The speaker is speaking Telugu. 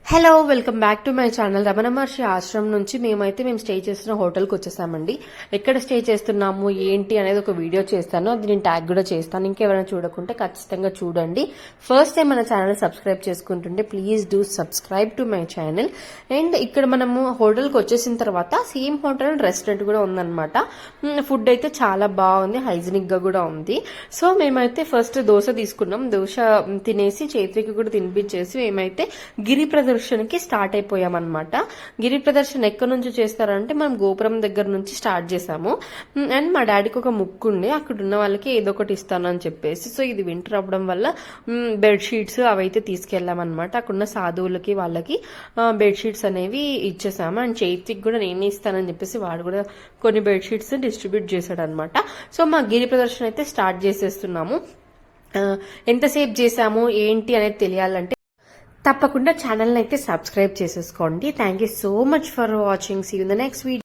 Hello welcome back to my channel. Ramana Maharshi ఆశ్రమం నుంచి మేము స్టే చేస్తున్న హోటల్కి వచ్చేసామండి. ఎక్కడ స్టే చేస్తున్నాము ఏంటి అనేది ఒక వీడియో చేస్తాను, అది నేను ట్యాగ్ కూడా చేస్తాను. ఇంకెవరైనా చూడకుంటే ఖచ్చితంగా చూడండి. ఫస్ట్ టైం మన ఛానల్ సబ్స్క్రైబ్ చేసుకుంటుంటే please do subscribe to my channel. And ఇక్కడ మనము హోటల్కి వచ్చేసిన తర్వాత సేమ్ హోటల్ రెస్టారెంట్ కూడా ఉందన్నమాట. ఫుడ్ అయితే చాలా బాగుంది, హైజీనిక్ గా కూడా ఉంది. సో మేమైతే ఫస్ట్ దోశ తీసుకున్నాం. దోశ తినేసి చైత్రికి కూడా తినిపించేసి మేమైతే గిరి ప్రదర్శనకి స్టార్ట్ అయిపోయామన్నమాట. గిరి ప్రదర్శన ఎక్కడి నుంచి చేస్తారంటే మనం గోపురం దగ్గర నుంచి స్టార్ట్ చేసాము. అండ్ మా డాడీకి ఒక ముక్కు ఉండి అక్కడ ఉన్న వాళ్ళకి ఏదో ఒకటి ఇస్తానని చెప్పేసి, సో ఇది వింటర్ అవ్వడం వల్ల బెడ్షీట్స్ అవైతే తీసుకెళ్ళామన్నమాట. అక్కడున్న సాధువులకి వాళ్ళకి బెడ్షీట్స్ అనేవి ఇచ్చేసాము. అండ్ చైత్రికి కూడా నేనే ఇస్తానని చెప్పేసి వాడు కూడా కొన్ని బెడ్షీట్స్ డిస్ట్రిబ్యూట్ చేశాడు అనమాట. సో మా గిరి ప్రదర్శన అయితే స్టార్ట్ చేసేస్తున్నాము. ఎంతసేపు చేసాము ఏంటి అనేది తెలియాలంటే తప్పకుండా ఛానల్ అయితే సబ్స్క్రైబ్ చేసేసుకోండి. Thank you so much for watching. See you in the next video.